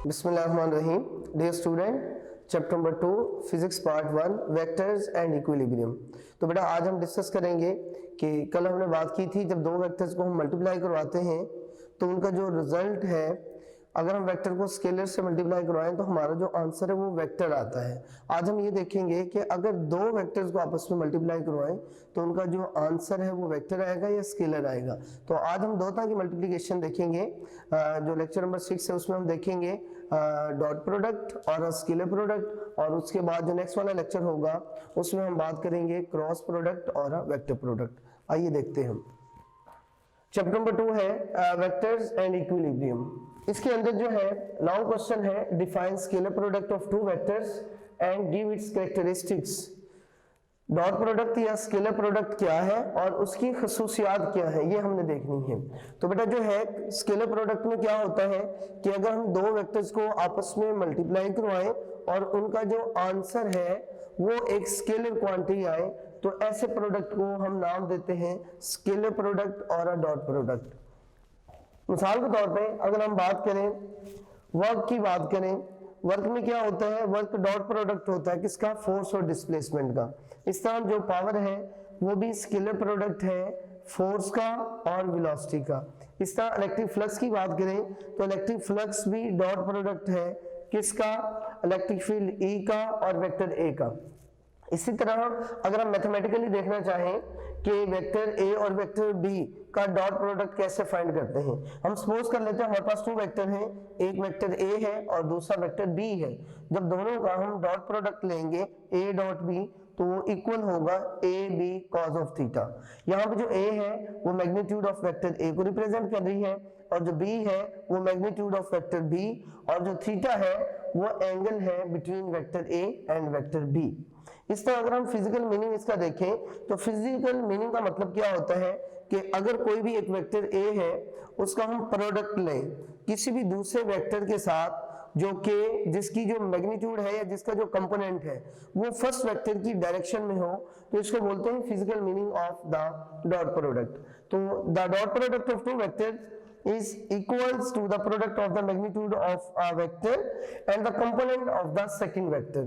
बिस्मिल्लाहिर्रहमानिर्रहीम। Dear student, chapter number 2 physics part 1 vectors and equilibrium. तो बेटा आज हम डिस्कस करेंगे कि कल हमने बात की थी जब दो वेक्टर्स को हम मल्टीप्लाई करवाते हैं तो उनका जो रिजल्ट है, अगर हम वेक्टर को स्केलर से मल्टीप्लाई करवाएं तो हमारा जो आंसर है वो वेक्टर आता है। आज हम ये देखेंगे कि अगर दो वेक्टर्स को आपस में मल्टीप्लाई करवाएं तो उनका जो आंसर है वो वेक्टर आएगा या स्केलर आएगा। तो आज हम दो तरह की मल्टीप्लिकेशन देखेंगे। जो लेक्चर नंबर 6 है उसमें हम देखेंगे डॉट प्रोडक्ट और स्केलर प्रोडक्ट, और उसके बाद जो नेक्स्ट वाला लेक्चर होगा उसमें हम बात करेंगे क्रॉस प्रोडक्ट और वेक्टर प्रोडक्ट। आइए देखते हैं हम। चैप्टर नंबर 2 है वेक्टर्स एंड इक्विलिब्रियम। इसके अंदर जो है नाउ क्वेश्चन है define scalar product of two vectors and give its characteristics. Dot product या स्केलर प्रोडक्ट क्या है और उसकी खसूसियात क्या है, ये हमने देखनी है। तो बेटा जो है स्केलर प्रोडक्ट में क्या होता है कि अगर हम दो वेक्टर्स को आपस में मल्टीप्लाई करवाएं और उनका जो आंसर है वो एक स्केलर क्वांटिटी आए तो ऐसे प्रोडक्ट को हम नाम देते हैं स्केलर प्रोडक्ट और डॉट प्रोडक्ट। मिसाल के तौर पे अगर हम बात करें वर्क की बात करें, वर्क में क्या होता है, वर्क डॉट प्रोडक्ट होता है किसका, फोर्स और डिस्प्लेसमेंट का। इस तरह जो पावर है वो भी स्केलर प्रोडक्ट है फोर्स का और वेलोसिटी का। इस तरह इलेक्ट्रिक फ्लक्स की बात करें तो इलेक्ट्रिक फ्लक्स भी डॉट प्रोडक्ट है किसका, इलेक्ट्रिक फील्ड E का और वेक्टर A का। इसी तरह अगर हम मैथमेटिकली देखना चाहें कि वेक्टर A और वेक्टर B का डॉट प्रोडक्ट कैसे फाइंड करते हैं, हम सपोज कर लेते हैं हमारे पास दो वेक्टर हैं, एक वेक्टर A है और दूसरा वेक्टर B है। जब दोनों का हम डॉट प्रोडक्ट लेंगे A डॉट B तो वो इक्वल होगा AB cos ऑफ थीटा। यहाँ पे जो A है वो मैग्नीट्यूड ऑफ वेक्टर A को रिप्रेजेंट कर रही है और जो B है वो मैग्नीट्यूड ऑफ वेक्टर B, और जो थीटा है वो एंगल है between vector A and vector B। इस तरह अगर हम फिजिकल मीनिंग इसका देखें तो फिजिकल मीनिंग का मतलब क्या होता है कि अगर कोई भी एक वेक्टर A है उसका हम प्रोडक्ट लें किसी भी दूसरे वेक्टर के साथ जो कि जिसकी जो मैग्नीट्यूड है या जिसका जो कंपोनेंट है वो फर्स्ट वेक्टर की डायरेक्शन में हो, तो इसको बोलते हैं physical meaning of the dot product. तो the dot product of two vectors is equals to the product of the magnitude of a vector and the component of the second vector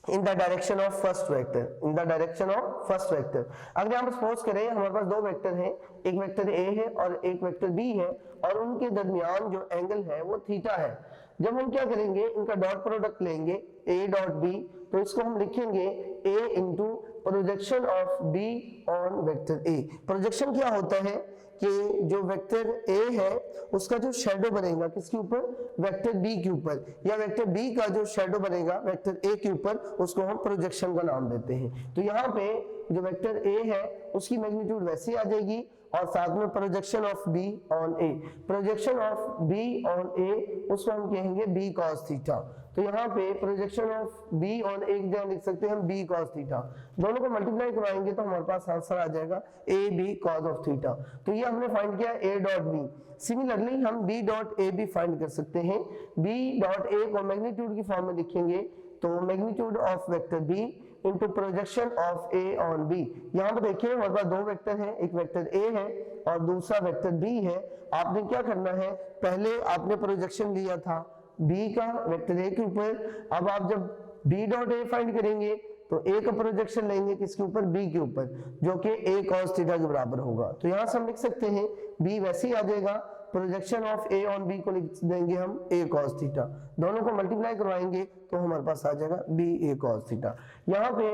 in the direction of first vector, in the direction of first vector। अगर हम suppose करें हमारे पास दो vector हैं, एक vector A है और एक वेक्टर B है और उनके दरमियान जो एंगल है वो थीटा है। जब हम क्या करेंगे, इनका डॉट प्रोडक्ट लेंगे A डॉट B, तो इसको हम लिखेंगे A into projection of B on vector A। Projection क्या होता है कि जो वेक्टर A है उसका जो शेडो बनेगा किसके ऊपर, वेक्टर B के ऊपर, या वेक्टर B का जो शेडो बनेगा वेक्टर A के ऊपर, उसको हम प्रोजेक्शन का नाम देते हैं। तो यहाँ पे जो वेक्टर A है उसकी मैग्नीट्यूड वैसे आ जाएगी और साथ में projection of B on A, projection of B on A उसको हम कहेंगे B cos थीटा। तो यहाँ पे projection of B on A की जगह लिख सकते हैं हम B cos थीटा। दोनों को मल्टीप्लाई करवाएंगे तो हमारे पास आंसर आ जाएगा AB cos ऑफ थीटा। तो ये हमने फाइंड किया A डॉट B। सिमिलरली हम B डॉट A भी फाइंड कर सकते हैं। B डॉट A को मैग्नीट्यूड की फॉर्म में लिखेंगे तो magnitude of vector B into projection of A on B। यहाँ पे देखिए हमारे पास दो वेक्टर हैं, एक वेक्टर A है और दूसरा वेक्टर B है। आपने क्या करना है, पहले आपने प्रोजेक्शन लिया था B का वेक्टर A के ऊपर, अब आप जब B डॉट A फाइंड करेंगे तो A का प्रोजेक्शन लेंगे किसके ऊपर, B के ऊपर, जो कि A cos थीटा के बराबर होगा। तो यहाँ से हम लिख सकते हैं B वैसे ही आ जाएगा, projection of A on B को लिख देंगे हम A cos थीटा। दोनों को मल्टीप्लाई करवाएंगे तो हमारे पास आ जाएगा B A cos थीटा। यहाँ पे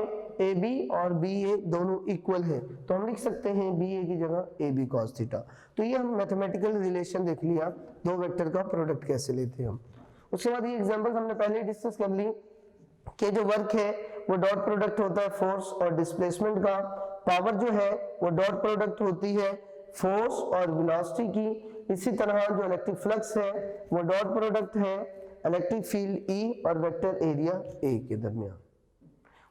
AB और BA दोनों इक्वल है तो हम लिख सकते हैं BA की जगह AB cos थीटा। तो ये हम मैथमेटिकल रिलेशन देख लिया, दो वेक्टर का प्रोडक्ट कैसे लेते हैं हम। उसके बाद ये एग्जांपल हमने पहले डिस्कस कर ली कि जो वर्क है वो डॉट प्रोडक्ट होता है फोर्स और डिस्प्लेसमेंट का, पावर जो है वो डॉट प्रोडक्ट होती है फोर्स और वेलोसिटी की। इसी तरह जो इलेक्ट्रिक फ्लक्स है वो डॉट प्रोडक्ट है इलेक्ट्रिक फील्ड E और वेक्टर एरिया A के दरमियान।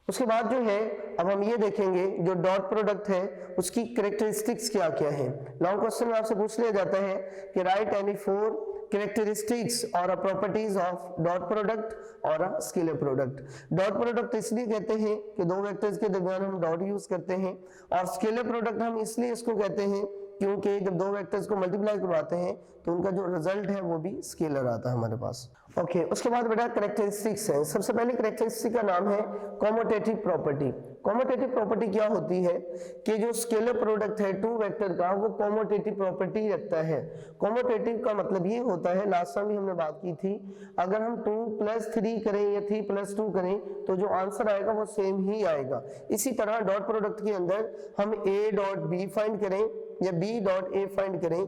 उसके बाद जो है अब हम ये देखेंगे जो डॉट प्रोडक्ट है उसकी कैरेक्टरिस्टिक्स क्या क्या है। लॉन्ग क्वेश्चन में आपसे पूछ लिया जाता है कि राइट एनी 4 कैरेक्टरिस्टिक्स और प्रॉपर्टीज ऑफ डॉट प्रोडक्ट और स्केलर प्रोडक्ट। डॉट प्रोडक्ट इसलिए कहते हैं कि दो वेक्टर्स के दरमियान हम डॉट यूज करते हैं, और स्केलर प्रोडक्ट हम इसलिए इसको कहते हैं क्योंकि जब दो वेक्टर्स को मल्टीप्लाई करवाते हैं तो उनका जो रिजल्ट है वो भी स्केलर आता है हमारे पास। ओके, उसके बाद बेटा कैरेक्टरिस्टिक्स है। सबसे पहले कैरेक्टरिस्टिक का नाम है कॉम्यूटेटिव प्रॉपर्टी। कॉम्यूटेटिव प्रॉपर्टी क्या होती है कि जो स्केलर प्रोडक्ट है टू वेक्टर का वो कॉम्यूटेटिव प्रॉपर्टी रखता है। कॉम्यूटेटिव का मतलब ये होता है, लास्ट टाइम भी हमने बात की थी, अगर हम 2 + 3 करें या 3 + 2 करें तो जो आंसर आएगा वो सेम ही आएगा। इसी तरह डॉट प्रोडक्ट के अंदर हम a.b फाइंड करें या b.a फाइंड करें,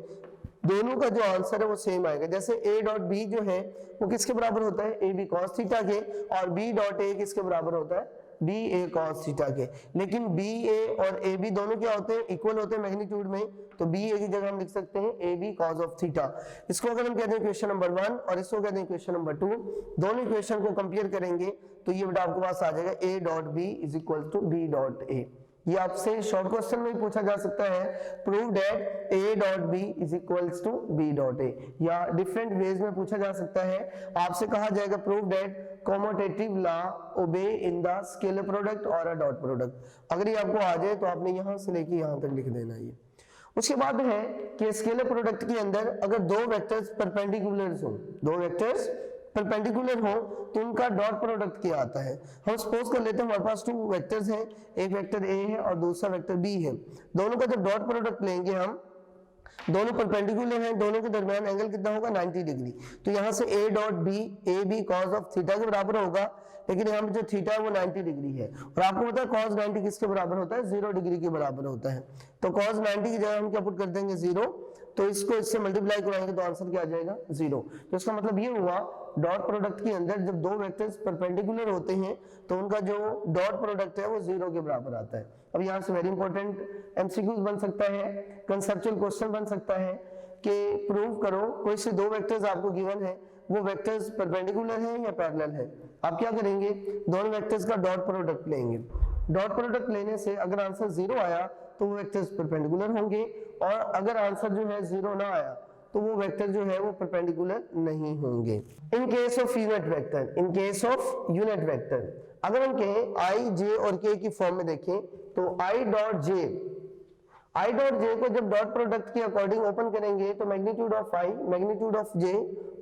दोनों का जो आंसर है वो सेम आएगा। जैसे a.b जो है वो किसके बराबर होता है, ab cos थीटा के, और b.a किसके बराबर होता है, ba cos थीटा के। लेकिन ba और ab दोनों क्या होते हैं, इक्वल होते हैं मैग्नीट्यूड में, तो ba की जगह हम लिख सकते हैं ab cos ऑफ थीटा। इसको अगर हम कहते हैं क्वेश्चन नंबर 1 और इसको कहते हैं क्वेश्चन नंबर 2, दोनों इक्वेशन को कंपेयर करेंगे तो ये बेटा आपके पास आ जाएगा a.b = b.a। ये आपसे शॉर्ट क्वेश्चन में भी पूछा जा सकता है, प्रूव दैट a.b = b.a, या डिफरेंट वेज में पूछा जा सकता है। आपसे कहा जाएगा प्रूव दैट कॉम्यूटेटिव लॉ ओबे इन द स्केलर प्रोडक्ट और अ डॉट प्रोडक्ट। अगर ये आपको आ जाए तो आपने यहां से लेके यहां तक लिख देना। ये उसके बाद है कि स्केलर प्रोडक्ट के अंदर अगर दो वेक्टर्स परपेंडिकुलर हो, दो वेक्टर्स परपेंडिकुलर हो तो उनका डॉट प्रोडक्ट क्या आता है। हम सपोज कर लेते हैं हमारे पास 2 वेक्टर्स हैं, एक वेक्टर a है और दूसरा वेक्टर b है। दोनों का जब डॉट प्रोडक्ट लेंगे हम, दोनों परपेंडिकुलर हैं, दोनों के दरमियान एंगल कितना होगा, 90 डिग्री। तो यहाँ से a.b ab cos of theta के बराबर होगा, लेकिन यहाँ पे जो थीटा है वो 90 डिग्री है, और आपको पता है cos 90 किसके बराबर होता है, 0 डिग्री के बराबर होता है। तो cos 90 की जगह हम क्या पुट कर देंगे, 0, तो इसको इससे मल्टीप्लाई कराएंगे तो आंसर क्या आ जाएगा, 0। तो इसका मतलब ये हुआ डॉट प्रोडक्ट के अंदर जब दो वेक्टर्स परपेंडिकुलर होते हैं तो उनका जो डॉट प्रोडक्ट है वो 0 के बराबर आता है। अब यहाँ से वेरी इंपॉर्टेंट एमसीक्यूज बन सकता है, कंसेप्चुअल क्वेश्चन बन सकता है कि प्रूव करो कोई से दो वेक्टर्स आपको गिवन है, वो वेक्टर्स परपेंडिकुलर है या पैरेलल है। आप क्या करेंगे, दोनों वेक्टर्स का डॉट प्रोडक्ट लेंगे। डॉट प्रोडक्ट लेने से अगर आंसर 0 आया तो वो वेक्टर्स परपेंडिकुलर होंगे, और अगर आंसर जो है 0 ना आया तो वो वेक्टर जो है वो परपेंडिकुलर नहीं होंगे। इन case of unit vector, in case of unit vector अगर हम कहें i, j और k की फॉर्म में देखें तो i डॉट j को जब डॉट प्रोडक्ट के अकॉर्डिंग ओपन करेंगे तो magnitude of i, magnitude of j,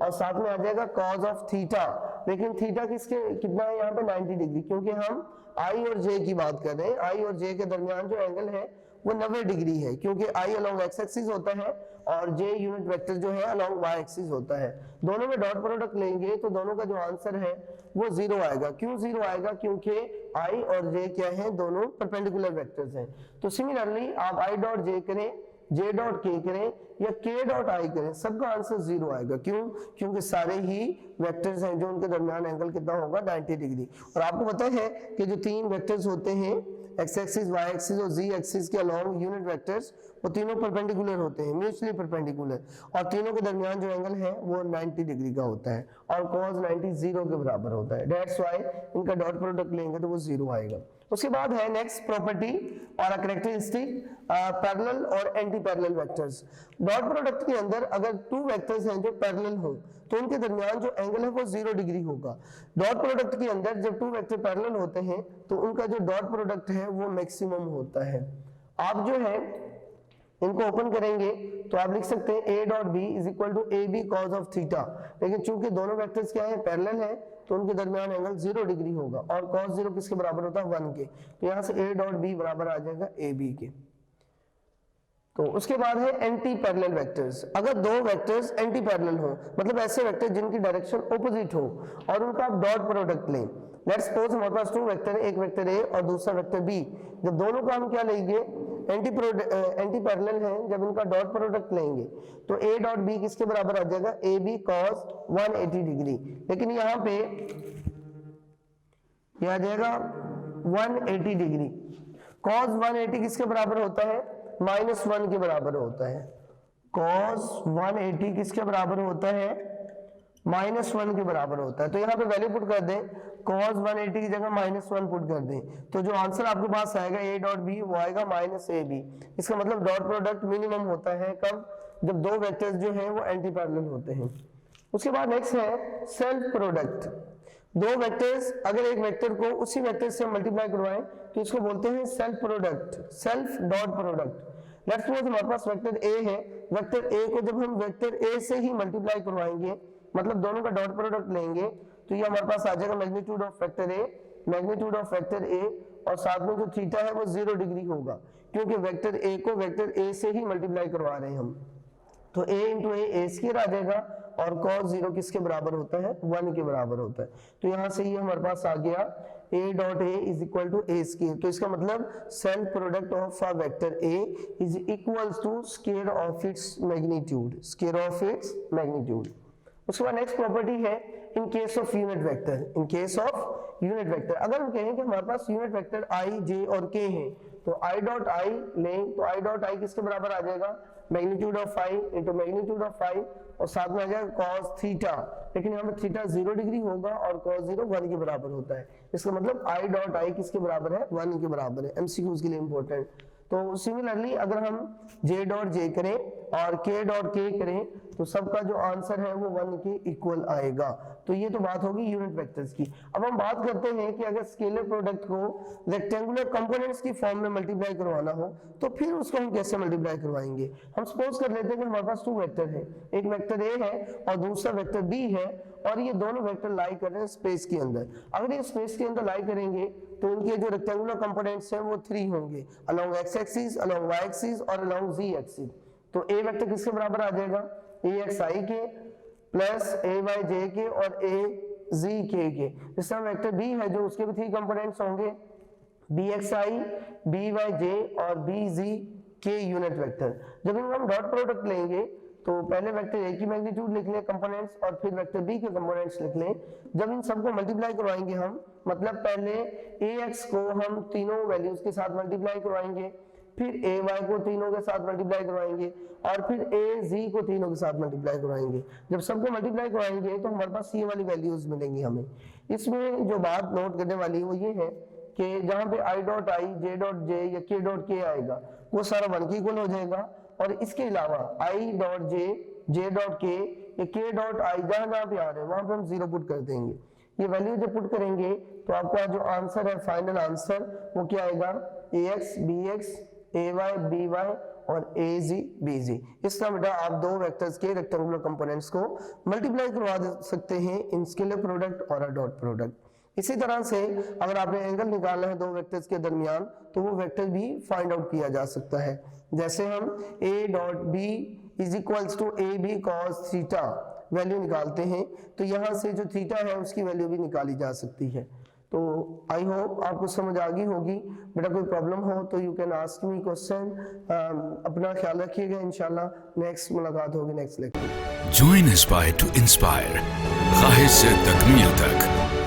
और साथ में आ जाएगा cos ऑफ थीटा। लेकिन थीटा किसके कितना है यहाँ पे, 90 डिग्री, क्योंकि हम i और j की बात कर रहे हैं। i और j के दरमियान जो एंगल है वो 90 डिग्री है, क्योंकि i अलोंग x एक्सिस होता है और j यूनिट वेक्टर जो है अलोंग y एक्सिस होता है। दोनों में डॉट प्रोडक्ट लेंगे तो दोनों का जो आंसर है वो 0 आएगा। क्यों 0 आएगा, क्योंकि i और j क्या है, दोनों परपेंडिकुलर वेक्टर्स हैं। तो सिमिलरली आप i डॉट j करें, j डॉट k करें या k डॉट i करें, सबका आंसर 0 आएगा। क्यों, क्योंकि सारे ही वेक्टर्स हैं जो उनके दरमियान एंगल कितना होगा, 90 डिग्री। और आपको पता है कि जो तीन वेक्टर्स होते हैं x एक्सिस, y एक्सिस और z एक्सिस के अलोंग यूनिट वेक्टर्स, वो तीनों परपेंडिकुलर होते हैं, म्यूचुअली परपेंडिकुलर, और तीनों के दरमियान जो एंगल है वो 90 डिग्री का होता है, और cos 90 0 के बराबर होता है। दैट्स व्हाई इनका डॉट प्रोडक्ट लेंगे तो वो 0 आएगा। उसके बाद है नेक्स्ट प्रॉपर्टी और कैरेक्टरिस्टिक पैरेलल और anti parallel vectors. Dot product के अंदर अगर 2 वेक्टर्स हैं जो पैरेलल हो तो उनके दरमियान जो एंगल है वो 0 डिग्री होगा। डॉट प्रोडक्ट के अंदर जब 2 वेक्टर पैरेलल होते हैं तो उनका जो डॉट प्रोडक्ट है वो मैक्सिमम होता है। आप जो है इनको ओपन करेंगे तो आप लिख सकते हैं a.b = ab cos of theta, लेकिन चूंकि दोनों वेक्टर्स क्या है, पैरेलल है, तो उनके दरमियान एंगल 0 डिग्री होगा, और cos 0 किसके बराबर होता है, 1 के। तो यहाँ से a.b बराबर आ जाएगा ab के। तो उसके बाद है एंटी पैरेलल वेक्टर्स। अगर दो वेक्टर्स एंटी पैरेलल हो, मतलब ऐसे वेक्टर जिनकी डायरेक्शन ऑपोजिट हो और उनका आप डॉट प्रोडक्ट लें। लेट्स सपोज हमारे पास 2 वेक्टर है, एक वेक्टर a और दूसरा वेक्टर b। जब दोनों का हम क्या लेंगे, एंटी पैरेलल है, जब इनका डॉट प्रोडक्ट लेंगे तो a डॉट b किसके बराबर आ जाएगा, ab cos 180 डिग्री। लेकिन यहाँ पे यह आ जाएगा 180 डिग्री। cos 180 किसके बराबर होता है, -1 के बराबर होता है। cos 180 किसके बराबर होता है, -1 के बराबर होता है। तो यहाँ पे वैल्यू पुट कर दें, cos 180 की जगह -1 पुट कर दें, तो जो आंसर आपके पास आएगा a डॉट b वो आएगा -ab। इसका मतलब डॉट प्रोडक्ट मिनिमम होता है कब, जब दो वेक्टर्स जो हैं वो एंटी पैरेलल होते हैं। उसके बाद नेक्स्ट है सेल्फ प्रोडक्ट। दो वेक्टर्स अगर एक वेक्टर को उसी वेक्टर से मल्टीप्लाई करवाएं तो इसको बोलते हैं self product, self dot product. Let's suppose हमारे पास वेक्टर ए है, वेक्टर ए को जब हम वेक्टर ए से ही मल्टीप्लाई करवाएंगे, मतलब दोनों का डॉट प्रोडक्ट लेंगे, तो ये हमारे पास आ जाएगा magnitude of vector A, magnitude of vector A, और साथ में जो थीटा है वो 0 डिग्री होगा, क्योंकि वेक्टर ए को वेक्टर ए से ही मल्टीप्लाई करवा रहे हैं हम। तो a इंटू ए स्क्वायर आ जाएगा, और cos 0 किसके बराबर होता है, 1 के बराबर होता है। तो यहाँ से ये हमारे पास आ गया a dot a is equal to a square. तो इसका मतलब self product of a vector a is equals to square of its magnitude, square of its magnitude. उसके बाद नेक्स्ट प्रॉपर्टी है in case of unit vector, in case of unit vector अगर हम कहें कि हमारे पास यूनिट वेक्टर i, j और k है, तो i डॉट i लें, तो i डॉट i किसके बराबर आ जाएगा, magnitude of i into magnitude of i, और साथ में आ जाएगा cos थीटा, लेकिन यहाँ पे थीटा 0 डिग्री होगा और cos 0 1 के बराबर होता है। इसका मतलब i डॉट i किसके बराबर है, 1 के बराबर है, एमसीक्यूज के लिए इंपॉर्टेंट। तो सिमिलरली अगर हम j डॉट j करें और k डॉट k करें, तो सबका जो आंसर है वो 1 के इक्वल आएगा। तो ये तो बात होगी यूनिट वेक्टर्स की। अब हम बात करते हैं कि अगर स्केलर प्रोडक्ट को रेक्टेंगुलर कंपोनेंट्स की फॉर्म में मल्टीप्लाई करवाना हो, तो फिर उसको हम कैसे मल्टीप्लाई करवाएंगे। हम सपोज कर लेते हैं कि हमारे पास 2 वेक्टर है, एक वेक्टर a है और दूसरा वेक्टर b है, और ये दोनों वेक्टर लाई कर रहे हैं स्पेस के अंदर। अगर ये स्पेस के अंदर लाई करेंगे तो इनके जो रेक्टेंगुलर कंपोनेंट्स हैं वो 3 होंगे, along x axis, along y axis और अलोंग z एक्सिस। तो a वेक्टर किसके बराबर आ जाएगा, axi के प्लस ayj के और azk के। इस तरह वेक्टर b है जो उसके भी 3 कंपोनेंट्स होंगे, bxi, byj और bzk यूनिट वेक्टर। जब इनका हम डॉट प्रोडक्ट लेंगे तो पहले वेक्टर a की मैग्नीट्यूड लिख लें कंपोनेंट्स, और फिर वेक्टर b के कंपोनेंट्स लिख लें। जब इन सबको मल्टीप्लाई करवाएंगे हम, मतलब पहले ax को हम तीनों वैल्यूज के साथ मल्टीप्लाई करवाएंगे, फिर ay को तीनों के साथ मल्टीप्लाई करवाएंगे, और फिर az को तीनों के साथ मल्टीप्लाई करवाएंगे। जब सबको मल्टीप्लाई करवाएंगे तो हमारे पास ये वाली वैल्यूज मिलेंगी हमें। इसमें जो बात नोट करने वाली है वो ये है कि जहाँ पे i dot i, j dot j या k डॉट k आएगा वो सारा 1 के इक्वल हो जाएगा, और इसके अलावा i dot j, j dot k या k डॉट i जहाँ जहाँ पे आ रहे हैं वहां पे हम 0 पुट कर देंगे। ये वैल्यू जब पुट करेंगे तो आपका जो आंसर है, फाइनल आंसर, वो क्या आएगा, ax, bx, ay, by और az, bz। इस तरह बेटा आप 2 वेक्टर्स के रेक्टेंगुलर कंपोनेंट्स को मल्टीप्लाई करवा सकते हैं इन स्केलर प्रोडक्ट और डॉट प्रोडक्ट। इसी तरह से अगर आपने एंगल निकालना है 2 वेक्टर्स के दरमियान, तो वो वेक्टर भी फाइंड आउट किया जा सकता है। जैसे हम a dot b is equals to ab cos theta value निकालते हैं, तो यहाँ से जो थीटा है उसकी वैल्यू भी निकाली जा सकती है। तो आई होप आपको समझ आ गई होगी। बेटा कोई प्रॉब्लम हो तो you can ask me question. अपना ख्याल रखिएगा, इंशाल्लाह नेक्स्ट मुलाकात होगी next lecture. Join Aspire to inspire, ख्वाहिश से तकमील तक।